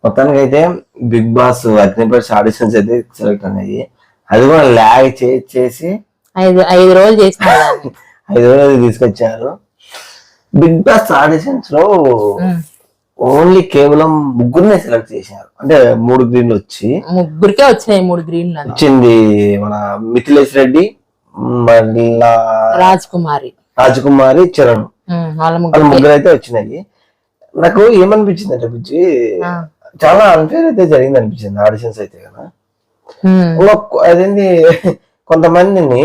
మొత్తానికి అయితే big boss అగ్నిపరీక్ష auditions అయితే సెలెక్ట్ అనేది, అది కూడా ల్యాగ్ చేసి 5 రోజులు చేసిన 5 రోజులు తీసుకొచ్చారు. బిగ్ బాస్ ఆడిషన్స్ లో ఓన్లీ కేవలం ముగ్గురినే సెలెక్ట్ చేశారు. అంటే 3 గ్రీన్లు ముగ్గురికే వచ్చినాయి. 3 గ్రీన్లు వచ్చింది మన మిథిలేష్ రెడ్డి, మళ్ళా రాజకుమారి, చరణ్, వాళ్ళ ముగ్గురు అయితే వచ్చినాయి. నాకు ఏమనిపించింది అంటే బుజ్జి, చాలా అన్ఫేర్ అయితే జరిగింది అనిపించింది ఆడిషన్స్ అయితే కదా. అదేంటి కొంతమందిని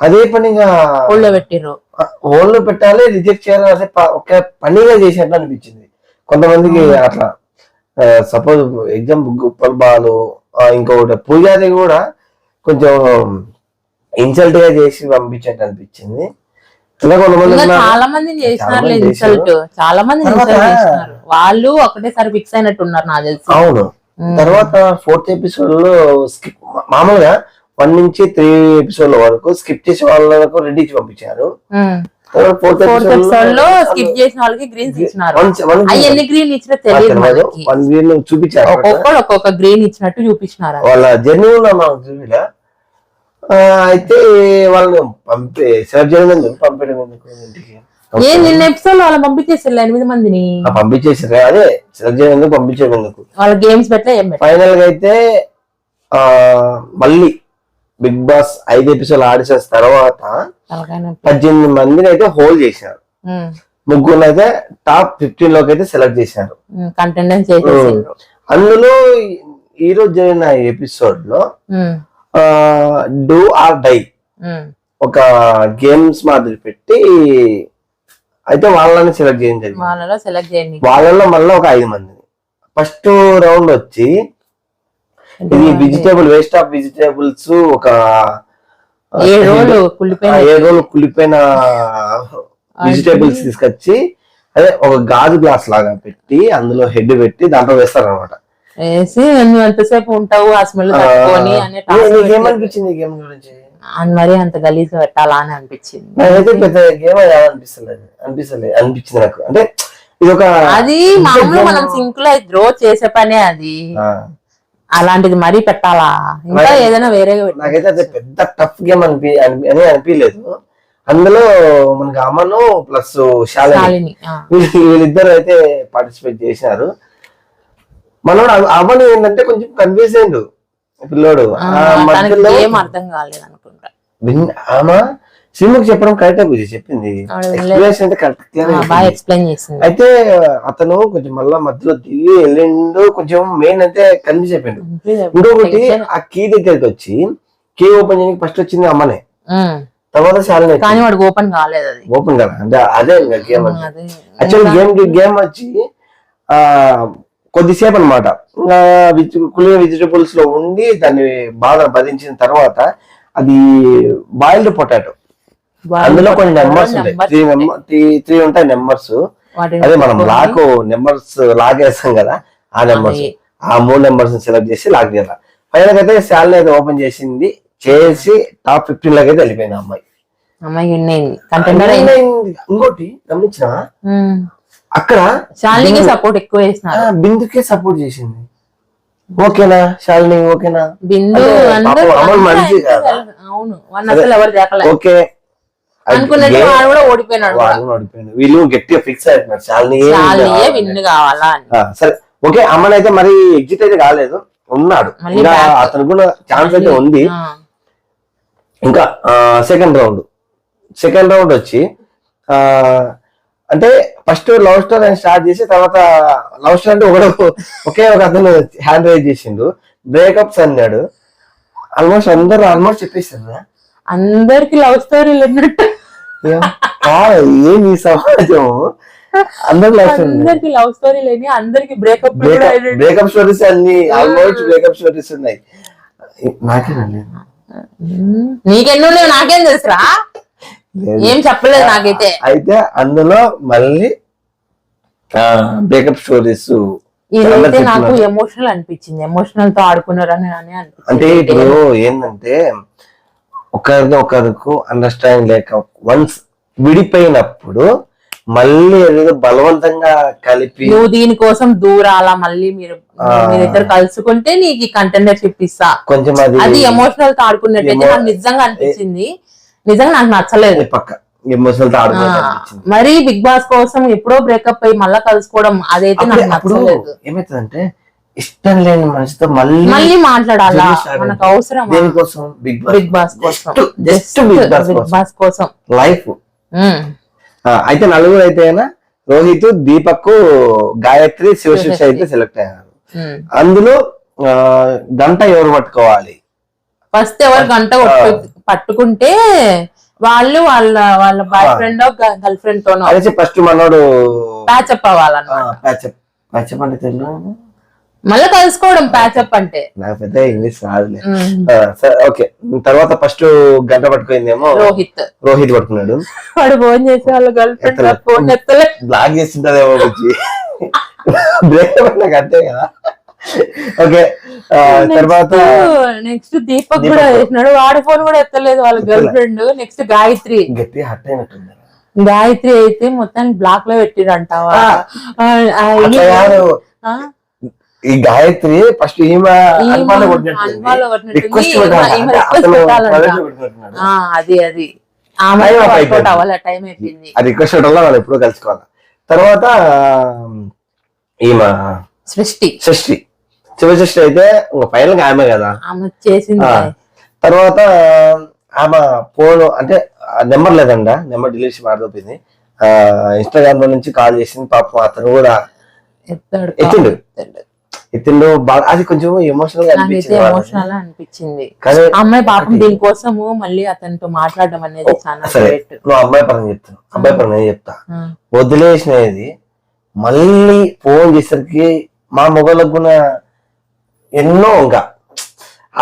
అదే పనిగా ఓళ్ళు పెట్టాలి, రిజెక్ట్ చేయాలి, అదే ఒక పనిగా చేసినట్టు అనిపించింది కొంతమందికి. అట్లా సపోజ్ ఎగ్జామ్ గుప్పల్ బాలు, ఇంకొకటి పూజారి కూడా కొంచెం ఇన్సల్ట్ గా చేసి పంపించినట్టు అనిపించింది. చాలా మంది చేసినారు ఇన్సల్ట్, చాలా మంది చేసినారు. వాళ్ళు ఒకటేసారి ఫిక్స్ అయినట్టు ఉన్నారు నాకు తెలిసి. అవును. తర్వాత 4th ఎపిసోడ్ లో స్కిప్, మామూలుగా 1 నుంచి 3 ఎపిసోడ్ల వరకు స్కిప్ చేసే వాళ్ళకు రెడీ ఇచ్చి పంపించారు. 4th ఎపిసోడ్ లో స్కిప్ చేసిన వాళ్ళకి గ్రీన్స్ ఇచ్చినారు. ఎన్ని గ్రీన్ ఇచ్చినా తెలియదు, 1 గ్రీన్ చూపించారు. ఒక్కొక్క గ్రీన్ ఇచ్చినట్టు చూపించినారు. వాళ్ళ జర్నీ చూపిలా. అయితే వాళ్ళని సెలెక్ట్ చేయడం పంపించడం ఇంటికి. నిన్న ఎపిసోడ్ లో వాళ్ళని పంపించేసారు 8 మందిని పంపించేసారు. అదే సెలెక్ట్ చేయడం పంపించేది ఎందుకు, వాళ్ళ గేమ్స్ పెట్టే. ఫైనల్ గా అయితే మళ్ళీ బిగ్ బాస్ 5 ఎపిసోడ్ ఆడిషన్స్ తర్వాత 18 మందిని అయితే హోల్డ్ చేశారు. ముగ్గురు అయితే టాప్ 15 లోకి అయితే సెలెక్ట్ చేశారు. అందులో ఈ రోజు జరిగిన ఎపిసోడ్ లో డూ ఆర్ డై ఒక గేమ్స్ మాదిరి పెట్టి అయితే వాళ్ళని సెలెక్ట్ చేయడం జరిగింది. వాళ్ళలో మళ్ళీ ఒక 5 మందిని. ఫస్ట్ రౌండ్ వచ్చి ఇది వెజిటేబుల్, వేస్ట్ ఆఫ్ వెజిటేబుల్స్ ఒక 7 రోజులు కుళ్ళిపోయిన వెజిటేబుల్స్ తీసుకొచ్చి అదే ఒక గాజు గ్లాస్ లాగా పెట్టి అందులో హెడ్ పెట్టి దాంట్లో వేస్తారు అనమాట. వేసి నువ్వు ఎంతసేపు ఉంటావు ఆ స్మెల్ తట్టుకొని అనే ఏమనిపించింది గేమ్ గురించి? మరి అంత గలీజ్ పెట్టాలా అని అనిపించింది. నాకైతే పెద్ద గేమ్ అనిపించింది నాకు. అంటే ఇది ఒక, అది మామూలు మనం సింక్ లో రోజు చేసే పనే అది, అలాంటిది మరీ పెట్టాలా? ఇంకా ఏదైనా వేరేగా. నాకైతే అది పెద్ద టఫ్ గేమ్ అని అనిపించలేదు. అందులో మనకి అమను ప్లస్ శాలిని వీళ్ళిద్దరు అయితే పార్టిసిపేట్ చేసినారు. మనోడు అమను ఏంటంటే కొంచెం కన్ఫ్యూజ్ అయ్యిండు పిల్లోడు, అర్థం కాలేదు అనుకుంటా. ఆమె సినిమాకి చెప్పడం కరెక్ట్ బుజ్జి చెప్పింది, ఎక్స్ప్లెనేషన్ అయితే కరెక్ట్. అయితే అతను కొంచెం మళ్ళా మధ్యలో దిగి వెళ్ళిండు, కొంచెం మెయిన్ అయితే కన్ఫ్యూజ్ అయిపోయిండు. ఇంకొకటి ఆ కీ దగ్గరికి వచ్చి కీ ఓపెన్ చేయడానికి ఫస్ట్ వచ్చింది అమ్మనే, తర్వాత శాలిని. కానీ వాడికి ఓపెన్ కాలేదు, అది ఓపెన్ కాదు. అంటే అదే గేమ్ యాక్చువల్ గేమ్ వచ్చి కొద్దిసేపు అనమాట కులిన వెజిటబుల్స్ లో ఉండి దాన్ని బాగా భరించిన తర్వాత అది బాయిల్డ్ పొటాటో, అందులో కొన్ని నెంబర్స్ ఉంటాయి, 3 ఉంటాయి నెంబర్స్. అదే మనం నెంబర్స్ లాక్ వేస్తాం కదా, ఆ నెంబర్స్, ఆ 3 నెంబర్స్ సెలెక్ట్ చేసి లాక్ చేయాలి. ఫైనల్ అయితే శాలిని అయితే ఓపెన్ చేసి టాప్ 15 లోకి అయితే వెళ్ళిపోయింది అమ్మాయి. ఇంకోటి గమనించిన, అక్కడ శాలినికి సపోర్ట్ ఎక్కువ చేసినారు, బిందుకే సపోర్ట్ చేసింది. ఓకేనా శాలిని? ఓకేనా? బిందు ఓకే ఓడిపోయినాడు. వీళ్ళు గట్టిగా ఫిక్స్ అయిపోయినారు శాలిని కావాలా. సరే ఓకే, అమ్మని అయితే మరి ఎగ్జిట్ అయితే కాలేదు, ఉన్నాడు ఇంకా, అతను కూడా ఛాన్స్ అయితే ఉంది. ఇంకా సెకండ్ రౌండ్ వచ్చి అంటే ఫస్ట్ లవ్ స్టోరీ అని స్టార్ట్ చేసి తర్వాత లవ్ స్టోరీ అంటే ఒకే ఒక అతను హ్యాండ్ రైజ్ చేసిండు, బ్రేకప్స్ అన్నాడు. ఆల్మోస్ట్ చెప్పేసారు అందరికి లవ్ స్టోరీలు అన్నట్టు. ఏమి సమాజం, అందరికి లవ్ స్టోరీ లేని, అందరికి బ్రేకప్ స్టోరీస్ అన్ని ఆల్మోస్ట్ బ్రేకప్ స్టోరీస్ ఉన్నాయి. నీకెన్నో నాకేం తెలుసురా, ఏం చెప్పలేదు నాకైతే. అయితే అందులో మళ్ళీ బ్రేకప్ స్టోరీస్ ఇదైతే నాకు ఎమోషనల్ అనిపించింది, ఎమోషనల్ తో ఆడుకున్నారని అంటే ఇప్పుడు ఏంటంటే ఒకరికి అండర్స్టాండింగ్ లేక వన్స్ విడిపోయినప్పుడు మళ్ళీ ఏదో బలవంతంగా కలిపి నువ్వు దీనికోసం దూరాలా మళ్ళీ మీరిద్దరు కలుసుకుంటే నీకు కంటెండర్షిప్ ఇస్తా కొంచెం అది ఎమోషనల్ తో ఆడుకున్నట్టయితే నాకు నిజంగా అనిపించింది. నిజంగా నాకు నచ్చలేదు. పక్క ఎమోషనల్ తో మరి బిగ్ బాస్ కోసం ఎప్పుడో బ్రేకప్ అయ్యి మళ్ళా కలుసుకోవడం అదైతే నాకు నచ్చలేదు. ఏమైతుందంటే ఇష్టం లేని మనిషితో మళ్ళీ మాట్లాడాలా, మనకు అవసరం దేనికోసం? బిగ్ బాస్ కోసం, జస్ట్ బిగ్ బాస్ కోసం లైఫ్. అయితే నలుగురు అయితే రోహిత్, దీపక్, గాయత్రి, శివశిక్ష అయితే సెలెక్ట్ అయ్యారు. అందులో గంట ఎవరు పట్టుకోవాలి? ఫస్ట్ ఎవరు గంట పట్టుకుంటే వాళ్ళు వాళ్ళ వాళ్ళ బాయ్ ఫ్రెండ్ గర్ల్ ఫ్రెండ్ తోనో ఫస్ట్ మనోడు ప్యాచప్ అవ్వాలన్నమాట. ప్యాచప్ అంటే తెలియదు, మళ్ళీ కలుసుకోవడం ప్యాచప్ అంటే. నాకు పెద్ద ఇంగ్లీష్ రాదులే. ఓకే, తర్వాత ఫస్ట్ గంట పట్టుకుందేమో రోహిత్ పట్టుకున్నాడు. వాడు ఫోన్ చేసి వాళ్ళ గర్ల్ ఫ్రెండ్ ఫోన్ ఎత్తలే, బ్లాక్ చేస్తుంటదేమో బ్రేక్ నాకు అంతే కదా. ఓకే, తర్వాత నెక్స్ట్ దీపక్ కూడా చేసినాడు, వాడి ఫోన్ కూడా ఎత్తలేదు వాళ్ళ గర్ల్ ఫ్రెండ్. నెక్స్ట్ గాయత్రి, గట్టి హట్ అయినట్టుంది. గాయత్రి అయితే మొత్తానికి బ్లాక్ లో పెట్టిరంటావా? ఈ గాయత్రి ఫస్ట్ రిక్వెస్ట్ వాళ్ళు ఎప్పుడో కలుసుకోవాలి. తర్వాత ఈమె సృష్టి శివసృష్టి అయితే ఫైనల్ గా ఆమె కదా చేసింది. తర్వాత ఆమె ఫోన్ అంటే నెంబర్ లేదండ, నెంబర్ డిలీట్ చేసి మారిపోయింది. ఇన్స్టాగ్రామ్ లో నుంచి కాల్ చేసింది. పాపం అతను కూడా ఎత్తిండు బాగా. అది కొంచెం ఎమోషనల్ గా అనిపించింది. అమ్మాయి పాపం దీనికోసము మళ్ళీ అతనితో మాట్లాడడం అనేది చాలా. నువ్వు అమ్మాయి పరంగా చెప్తాను, అబ్బాయి పరంగా నేను చెప్తా. వదిలేసినది మళ్ళీ ఫోన్ చేసరికి మా మొగలకు కూడా ఎన్నో ఇంకా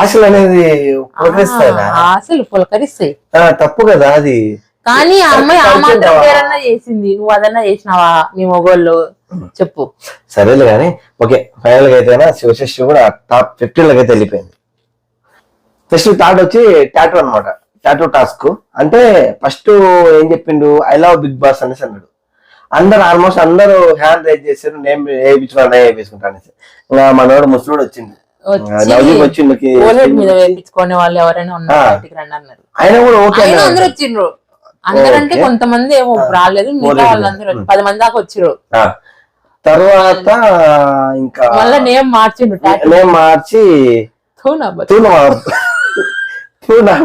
ఆశలు అనేది పులకరిస్తాయి. తప్పు కదా అది. కానీ ఆ అమ్మాయి ఆ మాత్రం పేరన్నా చేసింది, నువ్వు అదన్నా చేసినావా మీ మొగోళ్ళు చెప్పు. సరేలే కానీ ఓకే, ఫైనల్ గా అయితే శివశిష్టి కూడా టాప్ 15 అయితే వెళ్ళిపోయింది. ఫస్ట్ థర్డ్ వచ్చి టాటూ అనమాట. టాటూ టాస్క్ అంటే ఫస్ట్ ఏం చెప్పిండు, ఐ లవ్ బిగ్ బాస్ అనేసి అన్నాడు. అందరు ఆల్మోస్ట్ అందరూ హ్యాండ్ రైజ్ చేశారు, నేను వేయించుకున్నాను, నేను వేయించుకుంటా అనేసి. ఇంకా మనోడు ముసలోడు వచ్చింది, ఆయన కూడా ఓకే అందరూ వచ్చిండ్రు. అందరంటే కొంతమంది ఏమో రాలేదు, మిగతా వాళ్ళందరూ 10 మంది దాకా వచ్చిర్రు. తర్వాత ఇంకా మళ్ళీ నేమ్ మార్చి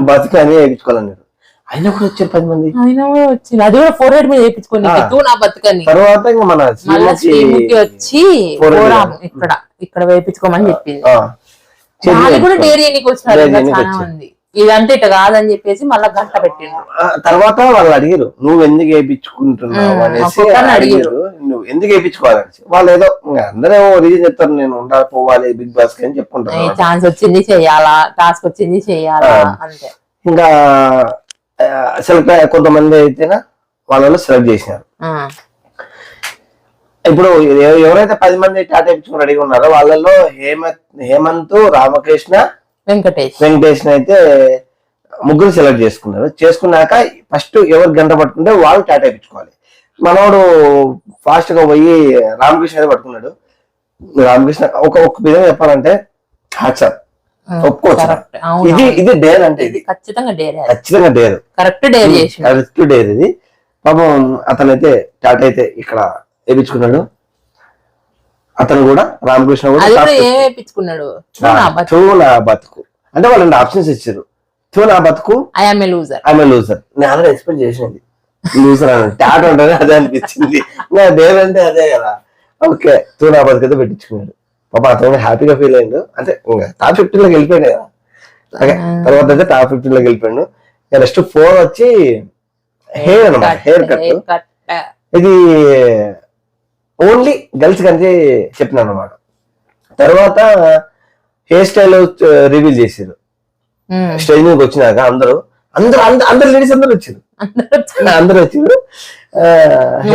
బతుకు అని వేయించుకోవాలన్నారు. ఆయన కూడా వచ్చారు 10 మంది. ఆయన కూడా వచ్చింది, అది కూడా 4 మీద వేయించుకోండి నా బతుకని. తర్వాత ఇంకా మన వచ్చి ఇక్కడ వేయించుకోమని చెప్పింది. వాళ్ళు కూడా డైరీ ఎన్నికి వచ్చినారు చాలా మంది. ఇదంటే ఇట కాదని చెప్పేసి మళ్ళా గంట పెట్టిండ్రు. తర్వాత వాళ్ళు అడిగారు, నువ్వు ఎందుకు వేయించుకుంటున్నావు అనేసి అడిగారు. నువ్వు ఎందుకు వేయించుకోవాలని. వాళ్ళు ఏదో అందరూ రీజన్ చెప్తారు, నేను ఉండాలి పోవాలి బిగ్ బాస్ కి అని చెప్పుకుంటాను. ఛాన్స్ వచ్చింది చెయ్యాలా, టాస్క్ వచ్చింది చెయ్యాలా అంతే. ఇంకా సెలెక్ట్ కొంతమంది అయితేనా వాళ్ళలో సెలెక్ట్ చేసినారు. ఇప్పుడు ఎవరైతే 10 మంది టాటా వేయించుకుని రెడీగా ఉన్నారో వాళ్ళలో హేమంత్, రామకృష్ణ, వెంకటేష్ అయితే ముగ్గురు సెలెక్ట్ చేసుకున్నారు. చేసుకున్నాక ఫస్ట్ ఎవరు గంట పట్టుకుంటే వాళ్ళు టాటా వేయించుకోవాలి. మనోడు ఫాస్ట్ గా పోయి రామకృష్ణ అయితే పట్టుకున్నాడు. రామకృష్ణ ఒక విధంగా చెప్పాలంటే హ్యాట్సాప్, ఒప్పుకోవచ్చు. ఇది డేర్ అంటే ఇది ఖచ్చితంగా డేర్, కరెక్ట్ డేర్ ఇది. పాపం అతనైతే టాటా అయితే ఇక్కడ వేయించుకున్నాడు. అతను కూడా రామకృష్ణ కూడా నా బతుకు అంటే వాళ్ళు 2 ఆప్షన్స్ ఇచ్చారు. నా బతుకు, ఐఎమ్ ఏ లూజర్. నేను ఆల్రెడీ ఎక్స్పెక్ట్ చేసినది లూజర్ అని. టాటా అంటే అదే అనిపించింది, డేర్ అంటే అదే కదా. ఓకే, నా బతుకు అయితే పెట్టించుకున్నాడు. పాప అతను హ్యాపీగా ఫీల్ అయ్యిండు. అంటే ఇంకా టాప్ 15 లోకి వెళ్ళిపోయాడు కదా. ఓకే, తర్వాత అయితే టాప్ 15 లోకి వెళ్ళిపోయాడు. నెక్స్ట్ 4 వచ్చి హెయిర్ అనమాట, హెయిర్ కట్. ఇది ఓన్లీ గర్ల్స్ కంటే చెప్పినాను అనమాట. తర్వాత హెయిర్ స్టైల్ రివీల్ చేశారు. స్టేజ్ మీదకి వచ్చినాక అందరూ లేడీస్ అందరూ వచ్చారు.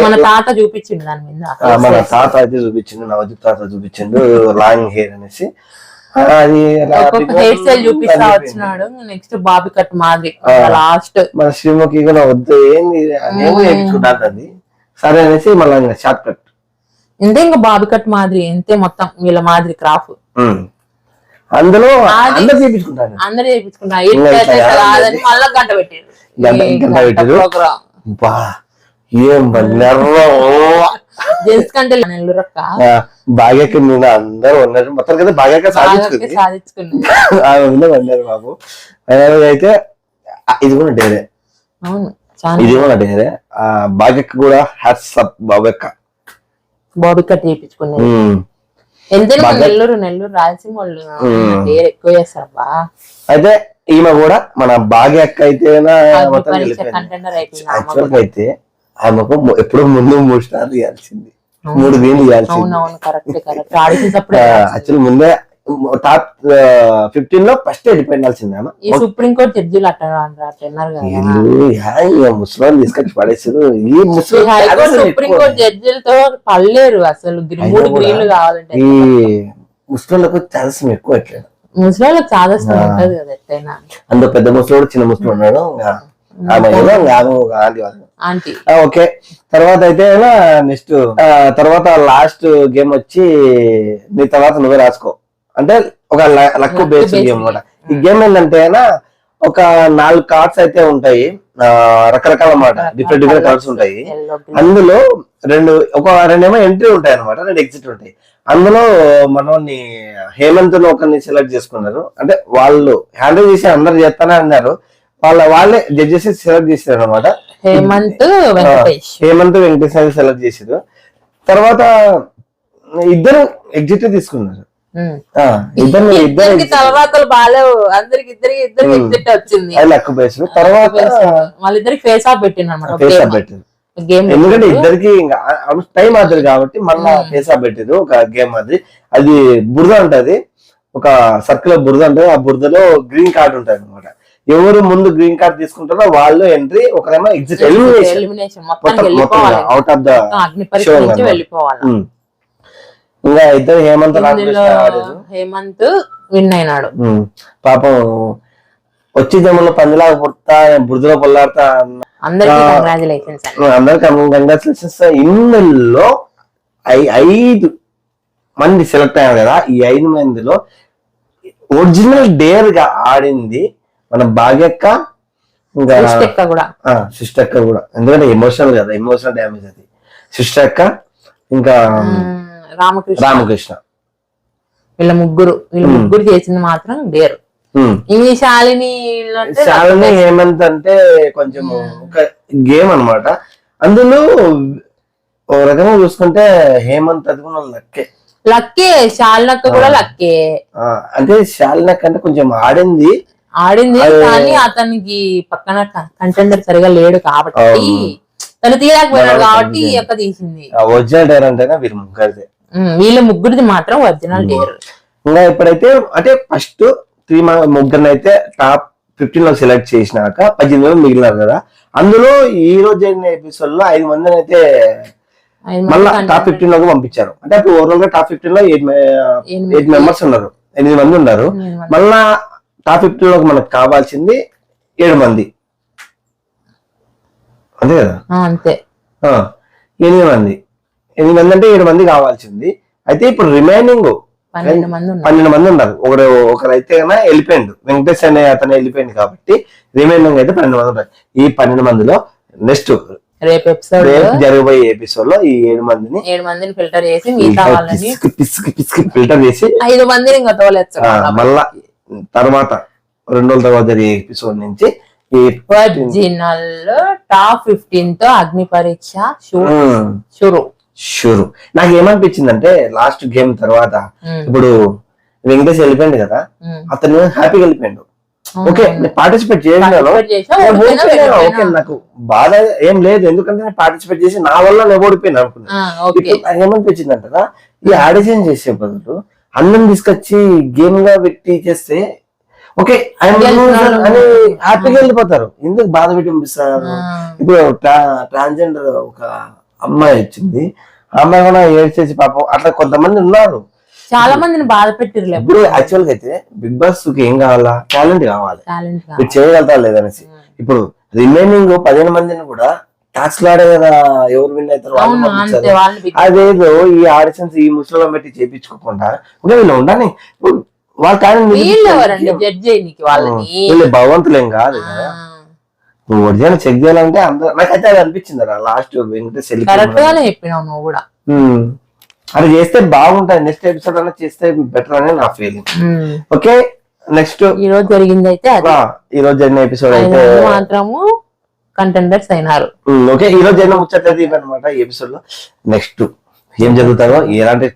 మన తాత చూపించిండు దాని మీద, మన తాత అయితే చూపించిండు, నవదీప్ తాత చూపించిండు లాంగ్ హెయిర్ అనేసి. అది హెయిర్ స్టైల్ చూపిస్తా వచ్చినాడు. నెక్స్ట్ బాబీ కట్ మాదిరి లాస్ట్ మన శ్రీముఖి కూడా వద్దు ఏంది వేయించుకుంటాది. సరే అనేసి మళ్ళీ షార్ట్ కట్ ఇంతే, ఇంకా బాబీ కట్ మాదిరి ఇంతే, మొత్తం వీళ్ళ మాదిరి క్రాఫ్. అందులో అందరు చేయించుకుంటారు, అందరూ చేయించుకుంటారు. మళ్ళా గంట పెట్టారు ప్రోగ్రామ్. ఏం జెంట్స్ కంటే నెల్లూరక్క బాగ్యాక మీద అందరూ ఉన్నారు మొత్తం కదా. బాగ్యాక సాధించుకున్నారు బాబు. అయితే ఇది కూడా డేరే, అవును ఇది కూడా డేరే. బాగ్యక్క కూడా హ్యాట్స్ అప్ బాబక్క, బాబీ కట్ చేయించుకున్నారు. ఎంతైనా నెల్లూరు రాయలసీమ వాళ్ళు ఎక్కువ చేస్తారబ్బా. అయితే ఈమె కూడా మన భాగ్యక్క అయితే అయితే ఆమెకు ఎప్పుడు ముందు 3 స్టార్లు ఇవ్వాల్సింది, 3 వేలు ఇవ్వాల్సింది. యాక్చువల్ ముందే టాప్ 15 లో ఫస్ట్ వెళ్ళిపోయిండాల్సింది ఆమె. సుప్రీంకోర్టు జడ్జిలు అన్నారు ముస్లిం తీసుకొచ్చి పడేసారు. ఈ సుప్రీంకోర్టు జడ్జిలతో పడలేరు అసలు. 3 గ్రీన్లు కావాలంటే ఈ ముస్లింలకు ఛాన్సెస్ ఎక్కువ ఎట్లేదు, ముస్లింలకు ఛాన్సెస్ ఉంటది కదా ఎట్లయినా. అందులో పెద్ద ముస్లిం చిన్న ముస్లిం ఉన్నాడు. ఓకే, తర్వాత అయితే నెక్స్ట్ తర్వాత లాస్ట్ గేమ్ వచ్చి నీ తర్వాత నువ్వే రాసుకో అంటే ఒక లక్ బేస్డ్ గేమ్ అనమాట. ఈ గేమ్ ఏంటంటే ఒక 4 కార్డ్స్ అయితే ఉంటాయి, రకరకాల మాట డిఫరెంట్ కార్డ్స్ ఉంటాయి. అందులో రెండేమో ఎంట్రీ ఉంటాయి అనమాట, 2 ఎగ్జిట్ ఉంటాయి. అందులో మనోని హేమంత్ ఒకరిని సెలెక్ట్ చేసుకున్నారు. అంటే వాళ్ళు హ్యాండిల్ చేసి అందరు చేస్తానే అన్నారు, వాళ్ళే జడ్జెస్ సెలెక్ట్ చేశారు అనమాట. హేమంత్ వెంకటేష్ సెలెక్ట్ చేశారు. తర్వాత ఇద్దరు ఎగ్జిట్ తీసుకున్నారు. Luck base. తర్వాత ఎందుకంటే ఇద్దరికి టైం అవుతుంది కాబట్టి మళ్ళా ఫేస్ ఆఫ్ పెట్టారు ఒక గేమ్. అది బురద ఉంటది, ఒక సర్కిల్ బురద ఉంటది. ఆ బురదలో గ్రీన్ కార్డ్ ఉంటది అనమాట. ఎవరు ముందు గ్రీన్ కార్డ్ తీసుకుంటారో వాళ్ళు ఎంట్రీ, ఒకరేమో exit, out of the show. ఇంకా ఇద్దరు హేమంత్ విన్ అయినాడు. పాపం వచ్చి జమ్మలో పందిలాగా పుడతా బురదలో పొల్లాడుతా. అందరికి కంగ్రాచులేషన్స్. ఇందులో 5 మంది సెలెక్ట్ అయ్యారు కదా. ఈ 5 మందిలో ఒరిజినల్ డేర్ గా ఆడింది మన భాగ్యక్క, ఇంకా సిస్టర్ అక్క కూడా. ఎందుకంటే ఎమోషనల్ కదా, ఎమోషనల్ డ్యామేజ్ అది. సిస్టర్ అక్క ఇంకా రామకృష్ణ వీళ్ళ ముగ్గురు చేసింది మాత్రం డేర్. ఈ శాలిని హేమంత్ అంటే కొంచెం ఒక గేమ్ అనమాట. అందులో ఓ రకంగా చూసుకుంటే హేమంత్ అది కూడా లక్కే, శాలినక్క కూడా లక్కే. అంటే శాలినక్క అంటే కొంచెం ఆడింది కానీ అతనికి పక్కన కంటెండర్ సరిగా లేడు కాబట్టి తను తీయలేకపోయినాడు కాబట్టి ఈ యొక్క తీసింది. ఒరిజినల్ డేర్ అంటేనే వీళ్ళ ముగ్గురిది మాత్రం ఒరిజినల్ డేర్. ఇంకా ఇప్పుడైతే అంటే ఫస్ట్ 3 ముగ్గురిని అయితే టాప్ 15 లో సెలెక్ట్ చేసినాక 18 మంది మిగిలినారు కదా. అందులో ఈ రోజు జరిగిన ఎపిసోడ్ లో 5 మందిని అయితే మళ్ళా టాప్ 15 లోకి పంపించారు. అంటే అప్పుడు ఓవరాల్ గా టాప్ 15 లో 8 మెంబర్స్ ఉన్నారు, 8 మంది ఉన్నారు. మళ్ళా టాప్ 15 లోకి మనకు కావాల్సింది 7 మంది, అంతే కదా. అంతే 8 మంది అంటే 7 మంది కావాల్సింది. అయితే ఇప్పుడు రిమైనింగ్ 12 మంది ఉన్నారు. ఒకరైతే వెళ్ళిపోయిండు, వెంకటేష్ అనే అతను వెళ్ళిపోయింది కాబట్టి రిమైనింగ్ అయితే 12 మంది ఉన్నారు. ఈ 12 మందిలో నెక్స్ట్ రేపు జరగబోయే ఎపిసోడ్ లో ఈ 7 మందిని ఫిల్టర్ చేసి ఫిల్టర్ చేసి 5 మందిని ఇంకా తోలేస్తారు. మళ్ళా తర్వాత 2 రోజుల తర్వాత జరిగే ఎపిసోడ్ నుంచి ఈ ఒరిజినల్ టాప్ 15 తో అగ్ని పరీక్ష షూరు. నాకు ఏమనిపించిందంటే లాస్ట్ గేమ్ తర్వాత ఇప్పుడు వెంకటేష్ వెళ్ళిపోయింది కదా, అతను హ్యాపీగా వెళ్ళిపోయాడు. ఓకే, నేను పార్టిసిపేట్ చేసినాను, ఓకే, నాకు బాధ ఏం లేదు. ఎందుకంటే నేను పార్టిసిపేట్ చేసి నా వల్ల నేను ఓడిపోయాను అనుకున్నాను. ఏమనిపించింది అంటారా, ఈ ఆడిషన్ చేసే బదులు అన్నం తీసుకొచ్చి గేమ్ గా పెట్టి చేస్తే ఓకే అని హ్యాపీగా వెళ్ళిపోతారు. ఎందుకు బాధ పెట్టి పంపిస్తారు? ఇప్పుడు ట్రాన్స్జెండర్ ఒక అమ్మాయి వచ్చింది, ఆ అమ్మాయి కూడా ఏడ్చేసి పాపం అట్లా కొంతమంది ఉన్నారు. చాలా మందిని బాధ పెట్టారు. ఇప్పుడు యాక్చువల్ గా అయితే బిగ్ బాస్ కి ఏం కావాలా, టాలెంట్ కావాలి, మీరు చేయగలుగుతారు లేదనేసి. ఇప్పుడు రిమైనింగ్ 15 మందిని కూడా టాస్క్ ఆడే కదా ఎవరు విన్ అవుతారు వాళ్ళు అవును పంపించారు. అంతే వాళ్ళు big- అదేదో ఈ ఆడిషన్స్ ఈ ముసలిలో పెట్టి చేపించుకోకుండా ఇంకా వీళ్ళు ఉండని వాళ్ళ కానీ వీళ్ళు ఎవరండి జడ్జ్ చేయడానికి వాళ్ళని వీళ్ళు భగవంతులేం కాదు ఆ, కదా. నువ్వు ఒరిజినల్ చెక్ చేయాలంటే అందరూ నాకైతే అది అనిపించింది రా లాస్ట్ వెంకటేష్ కరెక్ట్ గానే చెప్పినావు నువ్వు కూడా. అది చేస్తే బాగుంటది. నెక్స్ట్ ఎపిసోడ్ అన్నా చేస్తే బెటర్ అని నా ఫీలింగ్. ఓకే నెక్స్ట్ ఈ రోజు జరిగింది అయితే అది ఈ రోజు జరిగిన ఎపిసోడ్ అయితే మాత్రము కంటెండర్స్ అయినారు. ఓకే ఈ రోజు జరిగిన ముచ్చట్లేదు ఇవన్నమాట ఈ ఎపిసోడ్ లో. నెక్స్ట్ ఏం జరుగుతారో ఎలాంటి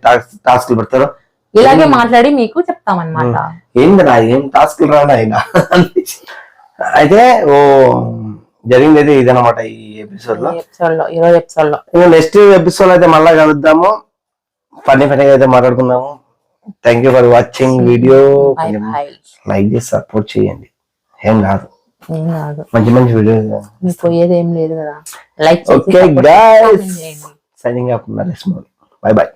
టాస్క్లు పెడతారో ఇలాగే మాట్లాడి మీకు చెప్తామన్నమాట. ఏందిరా ఏం టాస్క్లు రానా అయినా అయితే ఓ జరిగింది అయితే ఇదనమాట ఈ ఎపిసోడ్ లో. ఈ రోజు ఎపిసోడ్ లో నెక్స్ట్ ఎపిసోడ్ అయితే మళ్ళా కలుద్దాము. ఫన్నీగా అయితే మాట్లాడుకుందాము. Thank you for watching video. Like చేసి సపోర్ట్ చేయండి. ఏం కాదు మంచి మంచి వీడియో మీకు పోయేది ఏం లేదు కదా. Like okay guys signing off Naresh Mouli. By by.